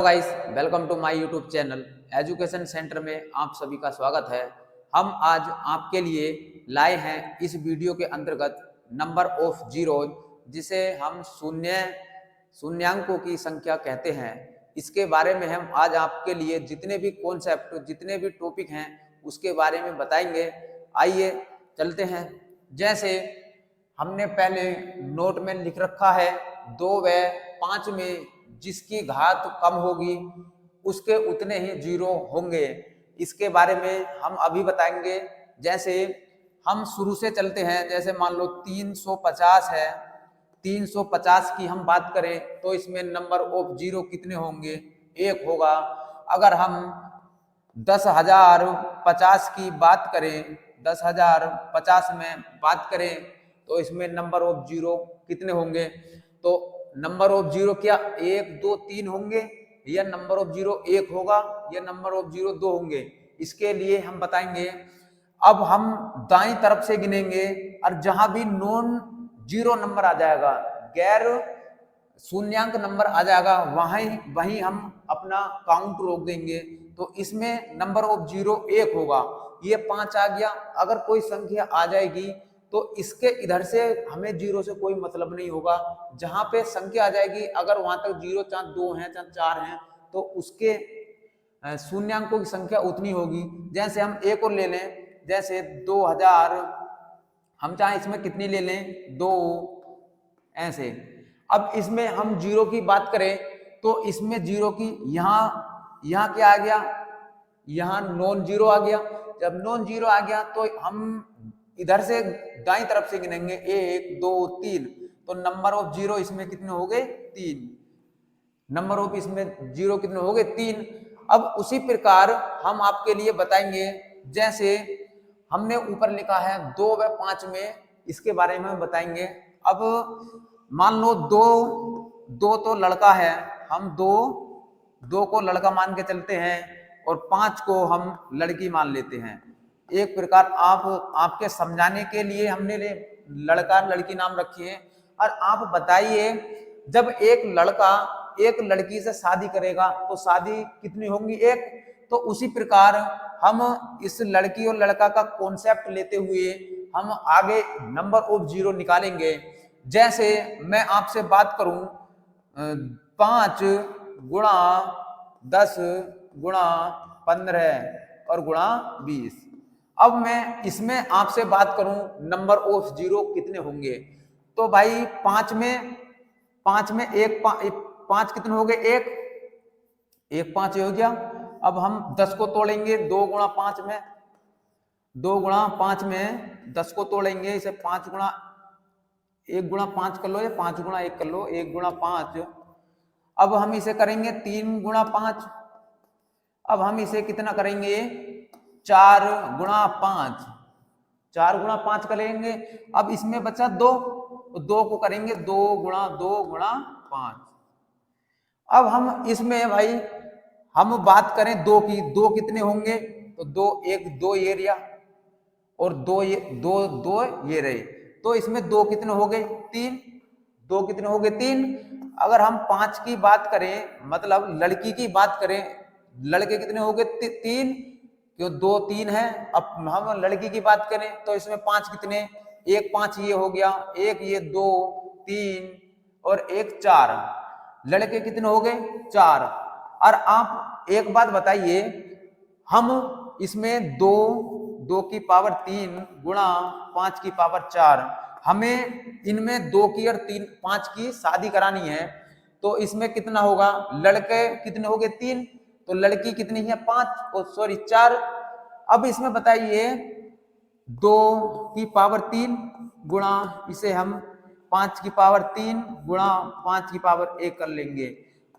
Guys, welcome to my YouTube channel education centre में आप सभी का स्वागत है। हम आज आपके लिए लाए हैं इस वीडियो के अंतर्गत नंबर ऑफ जीरो, जिसे हम शून्यांकों की संख्या कहते हैं। इसके बारे में हम आज आपके लिए जितने भी कॉन्सेप्ट, जितने भी टॉपिक हैं उसके बारे में बताएंगे। आइए चलते हैं। जैसे हमने पहले नोट में लिख रखा है 2 व 5 में जिसकी घात कम होगी उसके उतने ही जीरो होंगे। इसके बारे में हम अभी बताएंगे। जैसे हम शुरू से चलते हैं, जैसे मान लो 350 है, 350 की हम बात करें तो इसमें नंबर ऑफ जीरो कितने होंगे? 1 होगा। अगर हम 10,050 की बात करें, 10,050 में बात करें तो इसमें नंबर ऑफ जीरो कितने होंगे? तो नंबर ऑफ जीरो क्या 1 2 3 होंगे, या नंबर ऑफ जीरो 1 होगा, या नंबर ऑफ जीरो 2 होंगे? इसके लिए हम बताएंगे। अब हम दाईं तरफ से गिनेंगे और जहां भी नॉन जीरो नंबर आ जाएगा, गैर शून्यांक नंबर आ जाएगा, वहीं हम अपना काउंट रोक देंगे। तो इसमें नंबर ऑफ जीरो 1 होगा। ये 5 आ गया। अगर कोई संख्या आ जाएगी तो इसके इधर से हमें जीरो से कोई मतलब नहीं होगा। जहां पे संख्या आ जाएगी, अगर वहां तक जीरो चाहे 2 हैं चाहे 4 हैं, तो उसके शून्यांकों की संख्या उतनी होगी। जैसे हम एक और ले लें, जैसे 2000, हम चाहे इसमें कितनी ले लें 2, ऐसे। अब इसमें हम जीरो की बात करें तो इसमें जीरो की यहाँ क्या आ गया? यहाँ नॉन जीरो आ गया। जब नॉन जीरो आ गया तो हम इधर से दाईं तरफ से गिनेंगे 1 2 3, तो नंबर ऑफ जीरो इसमें कितने हो गए? 3। नंबर ऑफ इसमें जीरो कितने हो गए? 3। अब उसी प्रकार हम आपके लिए बताएंगे। जैसे हमने ऊपर लिखा है 2 व 5 में, इसके बारे में बताएंगे। अब मान लो दो तो लड़का है, हम दो को लड़का मान के चलते हैं और 5 को हम लड़की मान लेते हैं। एक प्रकार आपके समझाने के लिए हमने लड़का लड़की नाम रखी है। और आप बताइए, जब एक लड़का एक लड़की से शादी करेगा तो शादी कितनी होंगी? 1। तो उसी प्रकार हम इस लड़की और लड़का का कॉन्सेप्ट लेते हुए हम आगे नंबर ऑफ जीरो निकालेंगे। जैसे मैं आपसे बात करूं 5 गुणा 10 गुणा 15 और गुणा 20। अब मैं इसमें आपसे बात करूं नंबर ऑफ जीरो कितने होंगे? तो भाई 5 में एक 5 कितने हो गए? 1 5 हो गया। अब हम 10 को तोड़ेंगे 2 गुणा 5 में, 2 गुणा 5 में 10 को तोड़ेंगे, इसे 5 गुणा 1 गुणा 5 कर लो या 5 गुणा 1 कर लो, 1 गुणा 5। अब हम इसे करेंगे 3 गुणा 5। अब हम इसे कितना करेंगे? 4 गुणा 5, 4 गुणा 5 करेंगे। अब इसमें बचा 2, तो 2 को करेंगे 2 गुणा 2 गुणा 5। अब हम इसमें भाई हम बात करें 2 की, 2 कितने होंगे? तो 2 1 2 ये रिया और 2 ये रहे। तो इसमें 2 कितने हो गए? 3। 2 कितने हो गए? 3। अगर हम 5 की बात करें, मतलब लड़की की बात करें, लड़के कितने हो गए? 3, क्यों 2 3 है। अब हम लड़की की बात करें तो इसमें 5 कितने? 1 5 ये हो गया, 1 ये 2 3 और 1 4। लड़के कितने हो गए? 4। और आप एक बात बताइए, हम इसमें 2 की पावर 3 गुणा 5 की पावर 4, हमें इनमें 2 की और 5 की शादी करानी है। तो इसमें कितना होगा? लड़के कितने हो गए? 3। तो लड़की कितनी है? 5 4। अब इसमें बताइए 2 की पावर 3 गुणा, इसे हम 5 की पावर 3 गुणा 5 की पावर 1 कर लेंगे।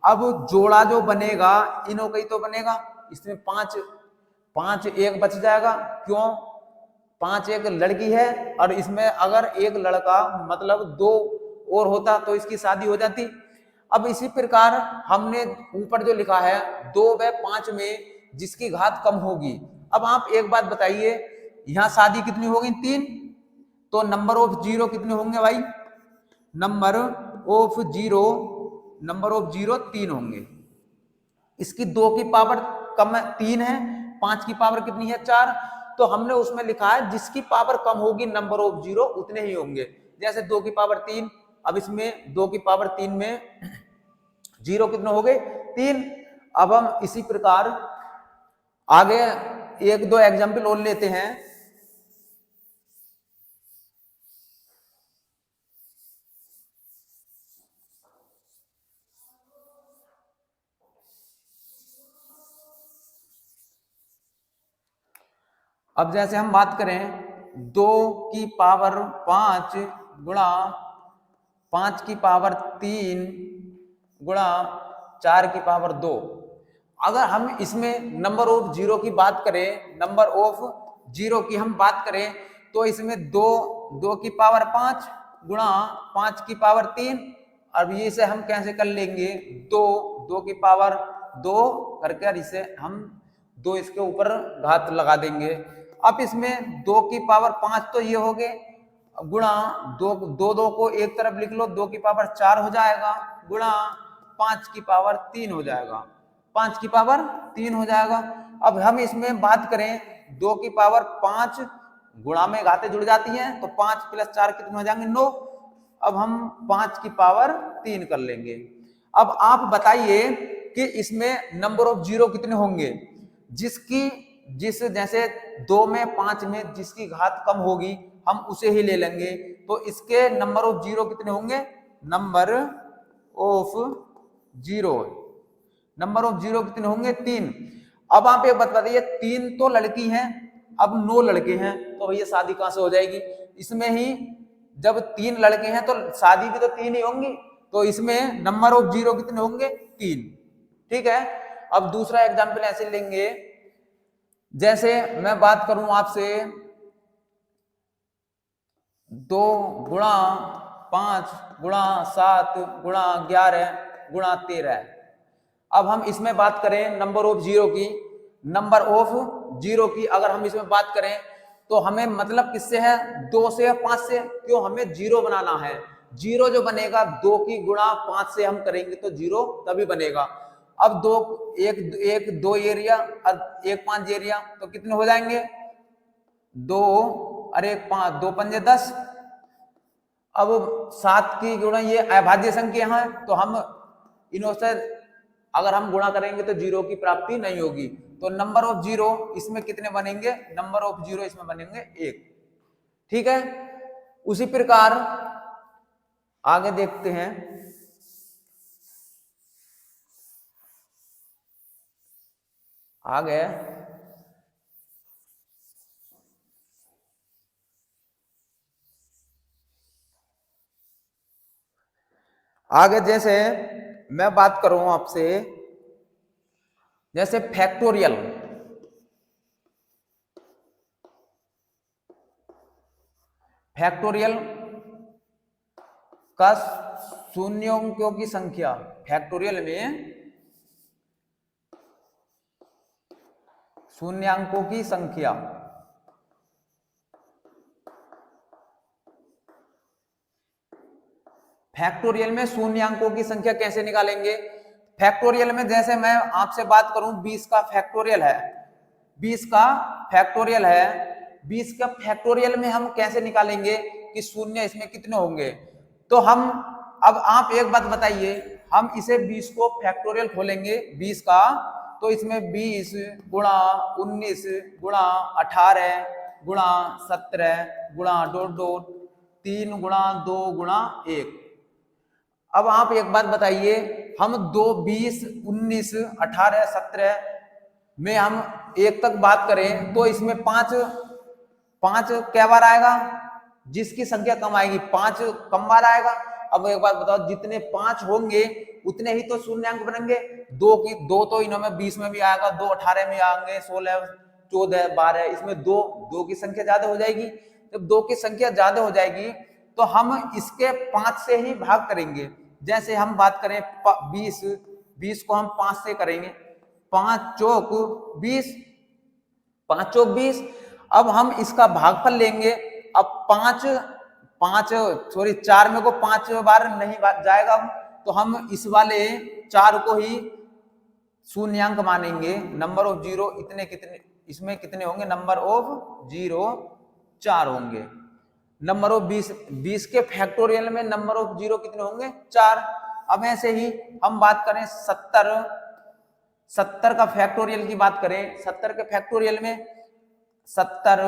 अब जोड़ा जो बनेगा इनों का ही तो बनेगा। इसमें 5 1 बच जाएगा। क्यों? 5 एक लड़की है और इसमें अगर एक लड़का मतलब 2 और होता तो इसकी शादी हो जाती। अब इसी प्रकार हमने ऊपर जो लिखा है 2 व 5 में जिसकी घात कम होगी। अब आप एक बात बताइए, यहां शादी कितनी होगी? 3। तो नंबर ऑफ जीरो कितने होंगे भाई? नंबर ऑफ जीरो 3 होंगे। इसकी 2 की पावर कम 3 है, 5 की पावर कितनी है 4, तो हमने उसमें लिखा है जिसकी पावर कम होगी नंबर ऑफ जीरो उतने ही होंगे। जैसे 2 की पावर 3, अब इसमें 2 की पावर 3 में जीरो कितने हो गए 3। अब हम इसी प्रकार आगे एक दो एग्जाम्पल और लेते हैं। अब जैसे हम बात करें 2 की पावर 5 गुणा 5 की पावर 3 गुणा 4 की पावर 2। अगर हम इसमें नंबर ऑफ जीरो की बात करें, नंबर ऑफ जीरो की हम बात करें तो इसमें 2 की पावर 5 गुणा 5 की पावर 3। अब ये से हम कैसे कर लेंगे 2 की पावर 2 करके इसे हम 2 इसके ऊपर घात लगा देंगे। अब इसमें 2 की पावर 5 तो ये हो गए गुणा 2 को एक तरफ लिख लो, 2 की पावर 4 हो जाएगा गुणा 5 की पावर 3 हो जाएगा, 5 की पावर 3 हो जाएगा। अब हम इसमें बात करें 2 की पावर 5 गुणा में घातें जुड़ जाती हैं तो 5 + 4 कितने हो जाएंगे 9। अब हम 5 की पावर 3 कर लेंगे। अब आप बताइए कि इसमें नंबर ऑफ जीरो कितने होंगे, जिस जैसे 2 में 5 में जिसकी घात कम होगी हम उसे ही ले लेंगे। तो इसके नंबर ऑफ जीरो कितने होंगे, नंबर ऑफ जीरो कितने होंगे 3। अब आप एक बात बताइए 3 तो लड़की हैं, अब 9 लड़के हैं तो भैया शादी कहां से हो जाएगी। इसमें ही जब 3 लड़के हैं तो शादी भी तो 3 ही होंगी, तो इसमें नंबर ऑफ जीरो कितने होंगे 3। ठीक है। अब दूसरा एग्जाम्पल ऐसे लेंगे, जैसे मैं बात करूं आपसे 2 गुणा 5 गुणा 7 गुणा 11 गुणा 13। अब हम इसमें बात करें नंबर ऑफ जीरो की, नंबर ऑफ जीरो की अगर हम इसमें बात करें तो हमें मतलब किससे है 2 से या 5 से, क्यों हमें जीरो बनाना है। जीरो जो बनेगा 2 की गुणा 5 से हम करेंगे तो जीरो तभी बनेगा। अब 2 एरिया और 1 5 एरिया तो कितने हो जाएंगे 2 और 1 5, 2 पंजे 10। अब 7 की गुणा ये अभाज्य संख्या है तो हम इनों से अगर हम गुणा करेंगे तो जीरो की प्राप्ति नहीं होगी। तो नंबर ऑफ जीरो इसमें कितने बनेंगे, नंबर ऑफ जीरो इसमें बनेंगे 1। ठीक है। उसी प्रकार आगे देखते हैं, आगे जैसे मैं बात करूं आपसे जैसे फैक्टोरियल का शून्यों की संख्या, फैक्टोरियल में शून्यांकों की संख्या फैक्टोरियल में शून्यांकों की संख्या कैसे निकालेंगे। फैक्टोरियल में जैसे मैं आपसे बात करूं 20 का फैक्टोरियल है, 20 का फैक्टोरियल है, 20 का फैक्टोरियल में हम कैसे निकालेंगे कि शून्य इसमें कितने होंगे। तो हम अब आप एक बात बताइए, हम इसे 20 को फैक्टोरियल खोलेंगे 20 का तो इसमें 20 गुणा 19 गुणा 18 गुणा 17 गुणा डॉट डॉट 3 गुणा 2 गुणा 1। अब आप एक बात बताइए, हम 2 20 19 18 17 में हम 1 तक बात करें तो इसमें 5 क्या बार आएगा, जिसकी संख्या कम आएगी 5 कम बार आएगा। अब एक बात बताओ, जितने 5 होंगे उतने ही तो शून्यांक बनेंगे। 2 तो इनमें 20 में भी आएगा, 2 18 में आएंगे, 16 14 12, इसमें 2 की संख्या ज्यादा हो जाएगी। जब 2 की संख्या ज्यादा हो जाएगी तो हम इसके 5 से ही भाग करेंगे। जैसे हम बात करें 20 को हम 5 से करेंगे, 5 चौक 20, 5 चौक 20। अब हम इसका भागफल लेंगे। अब 4 में को 5 बार नहीं जाएगा तो हम इस वाले 4 को ही शून्यांक मानेंगे, नंबर ऑफ जीरो इतने कितने, इसमें कितने होंगे, नंबर ऑफ जीरो 4 होंगे। नंबर ऑफ 20 के फैक्टोरियल में नंबर ऑफ जीरो कितने होंगे, 4। अब ऐसे ही हम बात करें 70 का फैक्टोरियल की बात करें, 70 के फैक्टोरियल में 70,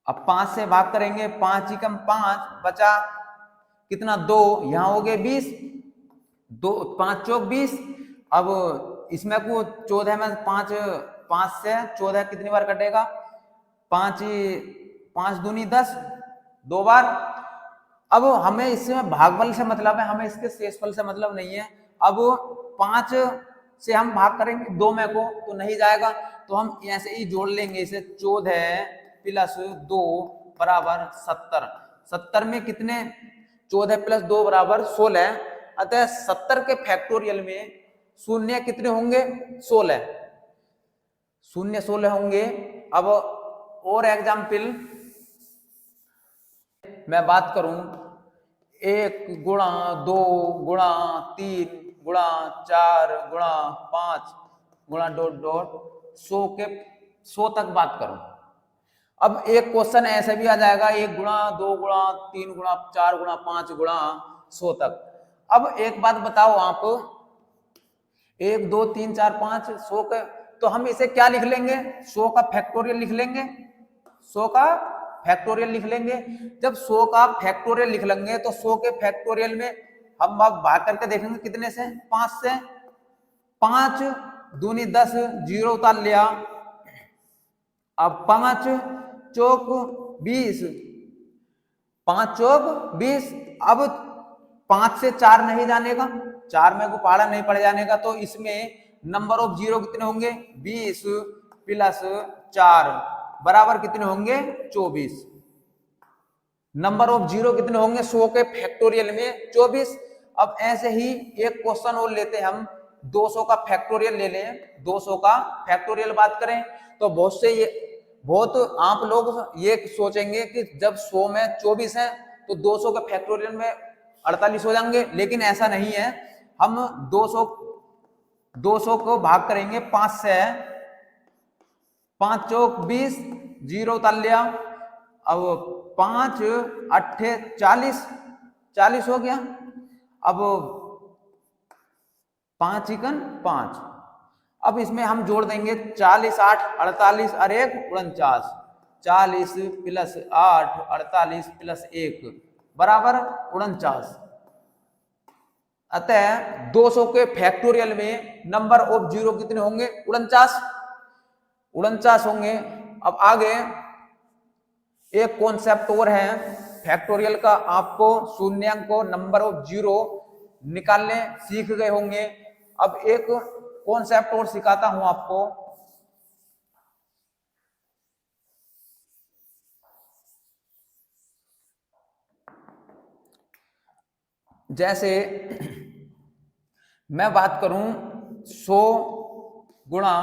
अब 5 से भाग करेंगे, 5 ही कम 5 बचा कितना, 2, यहां हो गए 20, 2 5 चौक 20। अब इसमें को 14 में 5 से 14 कितनी बार कटेगा, 5 दूनी 10, 2 बार। अब हमें इसमें भागफल से मतलब है, हमें इसके शेषफल से मतलब नहीं है। अब 5 से हम भाग करेंगे 2 में को तो नहीं जाएगा, तो हम ऐसे ही जोड़ लेंगे इसे, 14 प्लस 2 बराबर 70। 70 में कितने, 14 प्लस 2 बराबर 16। अतः 70 के फैक्टोरियल में शून्य कितने होंगे, 16, शून्य 16 होंगे। अब और एग्जाम्पल मैं बात करूं, 1 गुणा 2 गुणा 3 गुणा 4 गुणा 5 गुणा डॉट डॉट 100 तक बात करूं। अब एक क्वेश्चन ऐसे भी आ जाएगा, 1 गुणा 2 गुणा 3 गुणा 4 गुणा 5 गुणा 100 तक। अब एक बात बताओ आप, 1 2 3 4 5 100 के, तो हम इसे क्या लिख लेंगे, 100 का फैक्टोरियल लिख लेंगे, 100 का फैक्टोरियल लिख लेंगे। जब 100 का फैक्टोरियल लिख लेंगे तो 100 के फैक्टोरियल में हम अब भाग करके देखेंगे कितने से, 5 से। 5 दूनी 10, जीरो उतार लिया। अब 5 चौक 20, 5 चौक 20। अब 5 से 4 नहीं जाने का, 4 में को पहाड़ा नहीं पड़ जाने का, तो इसमें नंबर ऑफ जीरो कितने होंगे, 20 प्लस 4 बराबर कितने होंगे, 24। नंबर ऑफ जीरो कितने होंगे 100 के फैक्टोरियल में, 24। अब ऐसे ही एक क्वेश्चन और लेते हैं हम, 200 का फैक्टोरियल ले लें। 200 का फैक्टोरियल बात करें तो बहुत आप लोग ये सोचेंगे कि जब 100 में 24 है तो 200 के फैक्टोरियल में 48 हो जाएंगे, लेकिन ऐसा नहीं है। हम 200 को भाग करेंगे 5 से, 5 चौक 20, जीरो उतार लिया। अब 5 अट्ठे 40, 40 हो गया। अब 5 इकन 5, अब इसमें हम जोड़ देंगे 40 8 48 और 1 49, 40 प्लस 8 48 प्लस 1 बराबर 49। अतः 200 के फैक्टोरियल में नंबर ऑफ जीरो कितने होंगे, 49 होंगे। अब आगे एक कॉन्सेप्ट और है फैक्टोरियल का, आपको शून्यांक को नंबर ऑफ जीरो निकालने सीख गए होंगे। अब एक कॉन्सेप्ट और सिखाता हूं आपको। जैसे मैं बात करूं 100 गुणा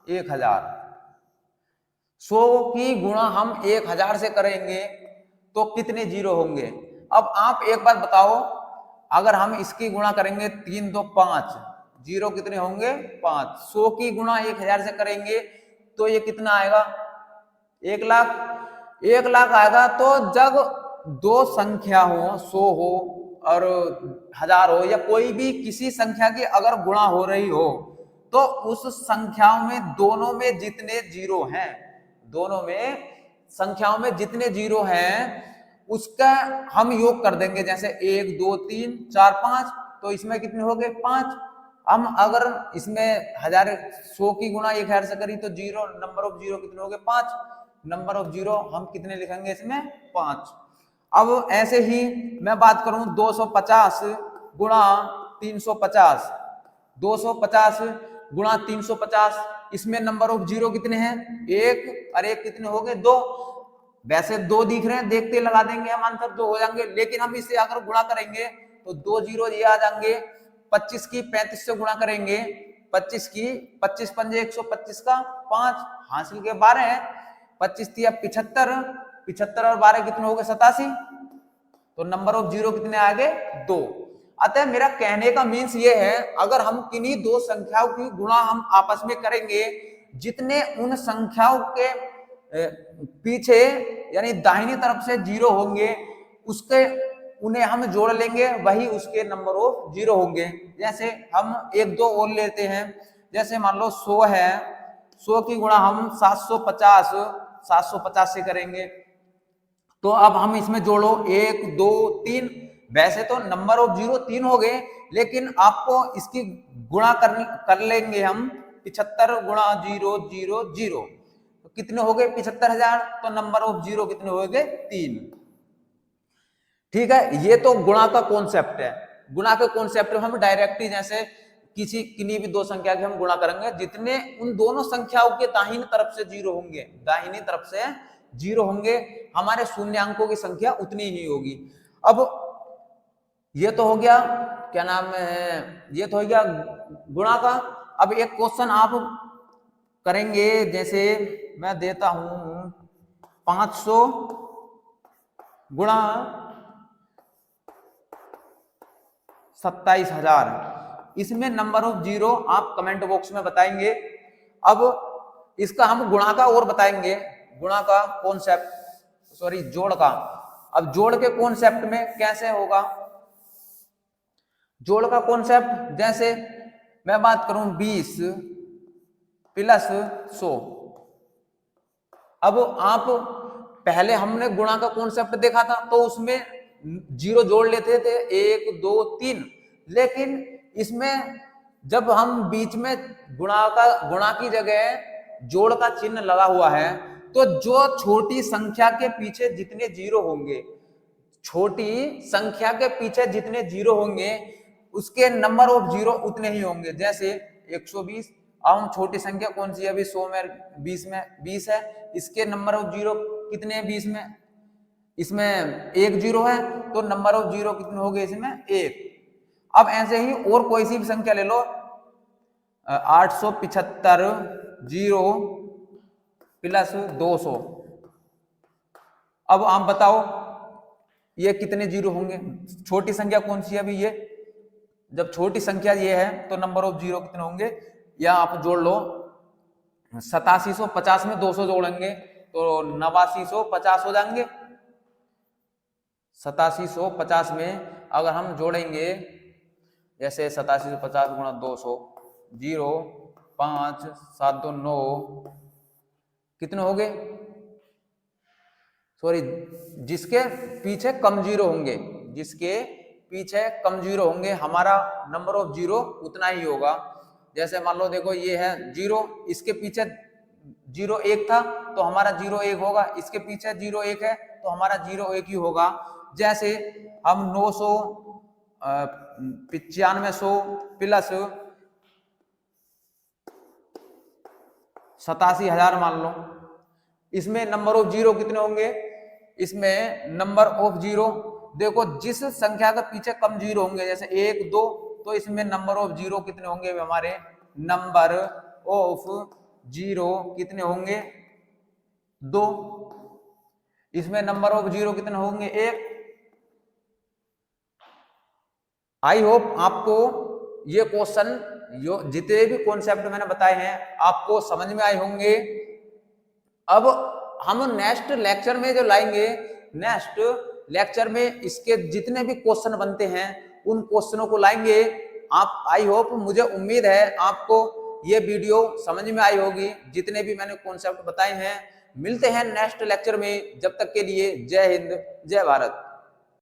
1000, 100 की गुणा हम 1000 से करेंगे तो कितने जीरो होंगे। अब आप एक बात बताओ, अगर हम इसकी गुणा करेंगे 3 2 5, जीरो कितने होंगे, 5। 100 की गुणा 1000 से करेंगे तो ये कितना आएगा, 1 लाख। 1 लाख आएगा। तो जब दो संख्या हो, 100 हो और 1000 हो, या कोई भी किसी संख्या की अगर गुणा हो रही हो, तो उस संख्याओं में दोनों में जितने जीरो हैं, दोनों में संख्याओं में जितने जीरो हैं उसका हम योग कर देंगे। जैसे 1 2 3 4 5, तो इसमें कितने हो गए, 5। हम अगर इसमें 100 की गुणा 1000 से करी तो जीरो, नंबर ऑफ जीरो कितने हो गए, 5। नंबर ऑफ जीरो हम कितने लिखेंगे इसमें, 5। अब ऐसे ही मैं बात करूं 250 गुणा 350, 250 गुणा 350, इसमें नंबर ऑफ जीरो कितने हैं, 1 और 1 कितने हो गए, 2। वैसे 2 दिख रहे हैं, देखते लगा देंगे हम, आंसर 2 हो जाएंगे। लेकिन हम इसे अगर गुणा करेंगे तो 2 जीरो ये आ जाएंगे। 25 की 35 से गुणा करेंगे, 25 की 25 पंजे 125 का 5 हासिल के 12 है, 25 थी 75, 75 और 12 कितने हो गए, 87। तो नंबर ऑफ जीरो कितने आ गए, 2। अतः मेरा कहने का मीन्स ये है, अगर हम किन्हीं दो संख्याओं की गुणा हम आपस में करेंगे, जितने उन संख्याओं के पीछे यानी दाहिनी तरफ से जीरो होंगे, उसके उन्हें हम जोड़ लेंगे, वही उसके नंबर ऑफ जीरो होंगे। जैसे हम एक दो और लेते हैं, जैसे मान लो 100 है, 100 की गुणा हम 750 से करेंगे। तो अब हम इसमें जोड़ो 1 2 3, वैसे तो नंबर ऑफ जीरो 3 हो गए, लेकिन आपको इसकी गुणा कर लेंगे हम 75 गुणा 0 0 0, तो कितने हो गए 75,000, तो नंबर ऑफ जीरो कितने हो गए 3। ठीक है, ये तो गुणा का कॉन्सेप्ट है। गुणा के कॉन्सेप्ट में हम डायरेक्टली जैसे किन्हीं भी दो संख्या के हम गुणा करेंगे, जितने उन दोनों संख्याओं के दाहिनी तरफ से जीरो होंगे, दाहिनी तरफ से जीरो होंगे, हमारे शून्यांकों की संख्या उतनी ही होगी। अब ये तो हो गया, क्या नाम है, ये तो हो गया गुणा का। अब एक क्वेश्चन आप करेंगे, जैसे मैं देता हूं 500 गुणा 27,000, इसमें नंबर ऑफ जीरो आप कमेंट बॉक्स में बताएंगे। अब इसका हम गुणा का और बताएंगे, गुणा का कॉन्सेप्ट, सॉरी जोड़ का। अब जोड़ के कॉन्सेप्ट में कैसे होगा जोड़ का कॉन्सेप्ट, जैसे मैं बात करूं 20 प्लस 100। अब आप पहले हमने गुणा का कॉन्सेप्ट देखा था, तो उसमें जीरो जोड़ लेते थे 1 2 3, लेकिन इसमें जब हम बीच में गुणा की जगह जोड़ का चिन्ह लगा हुआ है, तो जो छोटी संख्या के पीछे जितने जीरो होंगे, छोटी संख्या के पीछे जितने जीरो होंगे, उसके नंबर ऑफ जीरो उतने ही होंगे। जैसे 120, अब हम छोटी संख्या कौन सी है, अभी 100 में 20 है, इसके नंबर ऑफ जीरो कितने हैं 20 में, इसमें एक जीरो है, तो नंबर ऑफ जीरो कितने हो गए इसमें 1। अब ऐसे ही और कोई सी भी संख्या ले लो, 875 जीरो प्लस 200। अब आप बताओ ये कितने जीरो होंगे, छोटी संख्या कौन सी है अभी ये, जब छोटी संख्या ये है तो नंबर ऑफ जीरो कितने होंगे, या आप जोड़ लो 8750 में 200 जोड़ेंगे तो 8950 हो जाएंगे। 8750 में अगर हम जोड़ेंगे, जैसे 8750 गुणा 200, 0 5 7 2 9, कितने हो गए, सॉरी जिसके पीछे कम जीरो होंगे, जिसके पीछे कम जीरो होंगे, हमारा नंबर ऑफ जीरो उतना ही होगा। जैसे मान लो देखो ये है जीरो, इसके पीछे जीरो 1 था तो हमारा जीरो 1 होगा, इसके पीछे जीरो 1 है तो हमारा जीरो 1 ही होगा। जैसे हम 900 9500 प्लस 87,000 मान लो, इसमें नंबर ऑफ जीरो कितने होंगे, इसमें नंबर ऑफ जीरो देखो जिस संख्या के पीछे कम जीरो होंगे, जैसे 1 2, तो इसमें नंबर ऑफ जीरो कितने होंगे हमारे, नंबर ऑफ जीरो कितने होंगे 2, इसमें नंबर ऑफ जीरो कितने होंगे 1। आई होप आपको ये क्वेश्चन जितने भी कॉन्सेप्ट मैंने बताए हैं आपको समझ में आए होंगे। अब हम नेक्स्ट लेक्चर में जो लाएंगे, नेक्स्ट लेक्चर में इसके जितने भी क्वेश्चन बनते हैं उन क्वेश्चनों को लाएंगे। आप आई होप, मुझे उम्मीद है आपको ये वीडियो समझ में आई होगी, जितने भी मैंने कॉन्सेप्ट बताए हैं। मिलते हैं नेक्स्ट लेक्चर में, जब तक के लिए जय हिंद जय भारत।